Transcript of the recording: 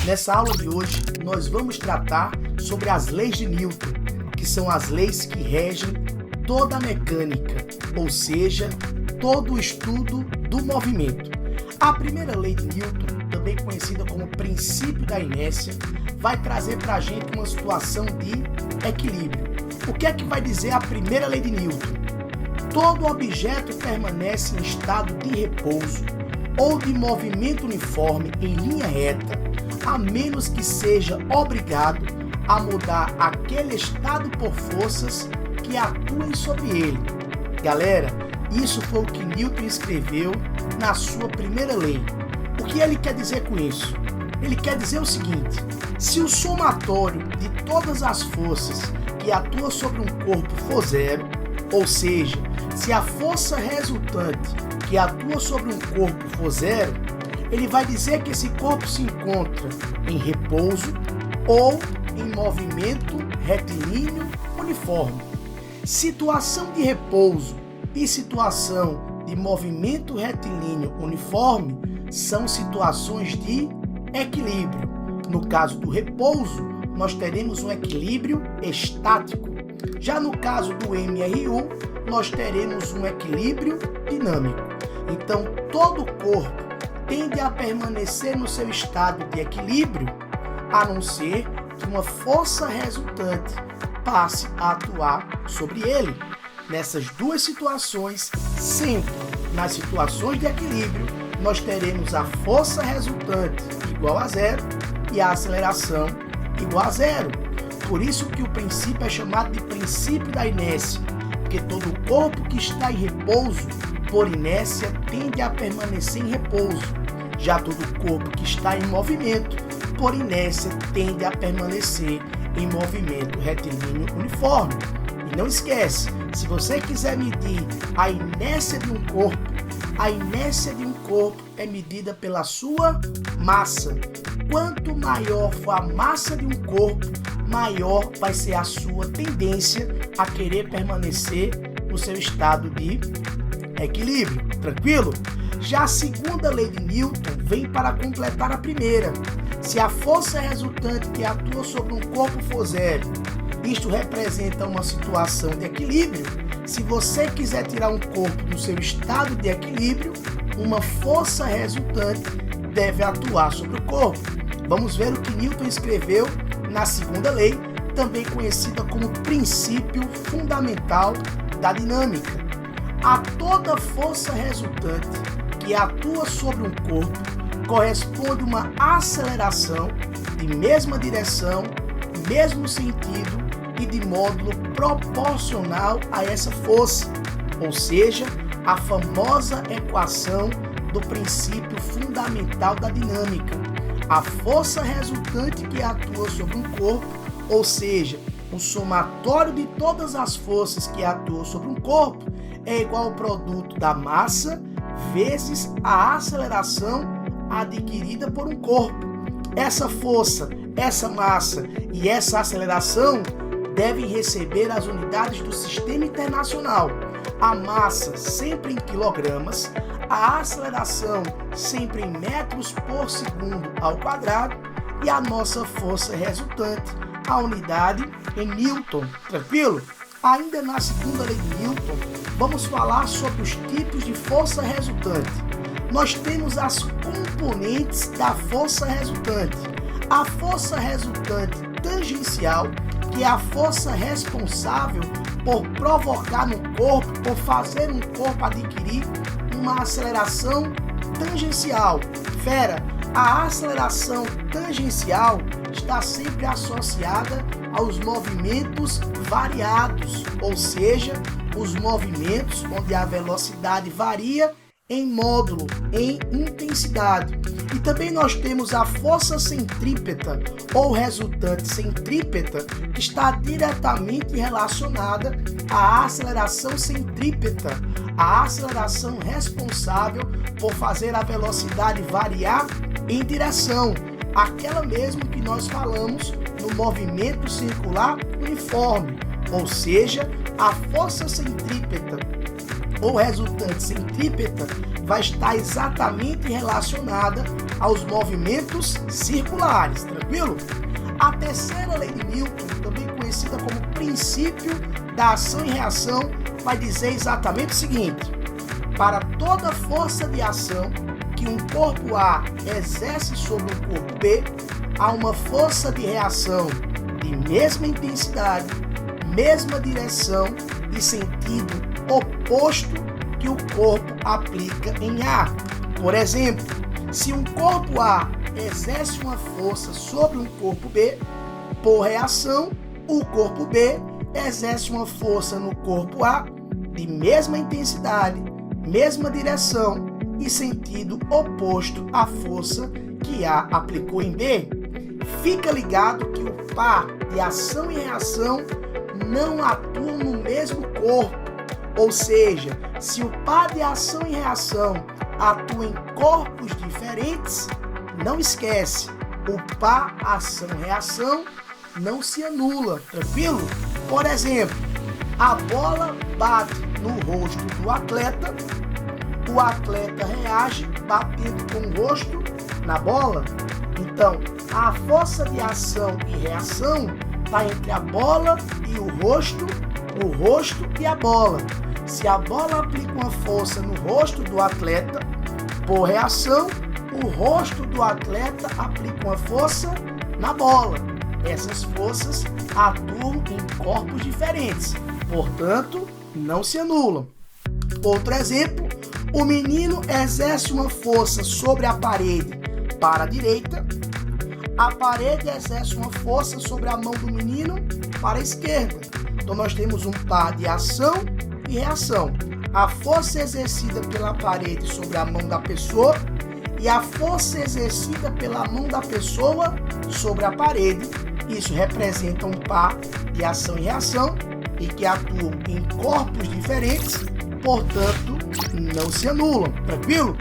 Nessa aula de hoje, nós vamos tratar sobre as leis de Newton, que são as leis que regem toda a mecânica, ou seja, todo o estudo do movimento. A primeira lei de Newton, também conhecida como princípio da inércia, vai trazer para a gente uma situação de equilíbrio. O que é que vai dizer a primeira lei de Newton? Todo objeto permanece em estado de repouso ou de movimento uniforme em linha reta, a menos que seja obrigado a mudar aquele estado por forças que atuem sobre ele. Galera, isso foi o que Newton escreveu na sua primeira lei. O que ele quer dizer com isso? Ele quer dizer o seguinte: se o somatório de todas as forças que atuam sobre um corpo for zero, ou seja, se a força resultante que atua sobre um corpo for zero, ele vai dizer que esse corpo se encontra em repouso ou em movimento retilíneo uniforme. Situação de repouso e situação de movimento retilíneo uniforme são situações de equilíbrio. No caso do repouso, nós teremos um equilíbrio estático. Já no caso do MR1, nós teremos um equilíbrio dinâmico. Então, todo corpo tende a permanecer no seu estado de equilíbrio, a não ser que uma força resultante passe a atuar sobre ele. Nessas duas situações, sempre nas situações de equilíbrio, nós teremos a força resultante igual a zero e a aceleração igual a zero. Por isso que o princípio é chamado de princípio da inércia, porque todo corpo que está em repouso, por inércia, tende a permanecer em repouso. Já todo corpo que está em movimento, por inércia, tende a permanecer em movimento retilíneo uniforme. E não esquece, se você quiser medir a inércia de um corpo, a inércia de um corpo é medida pela sua massa. Quanto maior for a massa de um corpo, maior vai ser a sua tendência a querer permanecer no seu estado de equilíbrio. Tranquilo? Já a segunda lei de Newton vem para completar a primeira. Se a força resultante que atua sobre um corpo for zero, isto representa uma situação de equilíbrio. Se você quiser tirar um corpo do seu estado de equilíbrio, uma força resultante deve atuar sobre o corpo. Vamos ver o que Newton escreveu na segunda lei, também conhecida como princípio fundamental da dinâmica. A toda força resultante que atua sobre um corpo corresponde uma aceleração de mesma direção, mesmo sentido e de módulo proporcional a essa força, ou seja, a famosa equação do princípio fundamental da dinâmica. A força resultante que atua sobre um corpo, ou seja, o somatório de todas as forças que atuam sobre um corpo, é igual ao produto da massa vezes a aceleração adquirida por um corpo. Essa força, essa massa e essa aceleração devem receber as unidades do Sistema Internacional. A massa sempre em quilogramas, a aceleração sempre em metros por segundo ao quadrado e a nossa força resultante, a unidade em Newton. Tranquilo? Ainda na segunda lei de Newton, vamos falar sobre os tipos de força resultante. Nós temos as componentes da força resultante. A força resultante tangencial, que é a força responsável por provocar no corpo, por fazer um corpo adquirir uma aceleração tangencial. A aceleração tangencial está sempre associada aos movimentos variados, ou seja, os movimentos onde a velocidade varia em módulo, em intensidade. E também nós temos a força centrípeta ou resultante centrípeta, que está diretamente relacionada à aceleração centrípeta, a aceleração responsável por fazer a velocidade variar em direção, aquela mesmo que nós falamos no movimento circular uniforme, ou seja, a força centrípeta ou resultante centrípeta vai estar exatamente relacionada aos movimentos circulares, tranquilo? A terceira lei de Newton, também conhecida como princípio da ação e reação, vai dizer exatamente o seguinte: para toda força de ação que um corpo A exerce sobre um corpo B, há uma força de reação de mesma intensidade, mesma direção e sentido oposto que o corpo aplica em A. Por exemplo, se um corpo A exerce uma força sobre um corpo B, por reação, o corpo B exerce uma força no corpo A de mesma intensidade, mesma direção e sentido oposto à força que A aplicou em B. Fica ligado que o par de ação e reação não atuam no mesmo corpo, ou seja, se o par de ação e reação atua em corpos diferentes, não esquece, o par ação-reação não se anula, tranquilo? Por exemplo, a bola bate no rosto do atleta, o atleta reage batendo com o rosto na bola. Então, a força de ação e reação está entre a bola e o rosto e a bola. Se a bola aplica uma força no rosto do atleta, por reação, o rosto do atleta aplica uma força na bola. Essas forças atuam em corpos diferentes, portanto, não se anulam. Outro exemplo, o menino exerce uma força sobre a parede para a direita, a parede exerce uma força sobre a mão do menino para a esquerda. Então nós temos um par de ação e reação. A força exercida pela parede sobre a mão da pessoa e a força exercida pela mão da pessoa sobre a parede. Isso representa um par de ação e reação e que atuam em corpos diferentes, portanto, não se anulam. Tranquilo?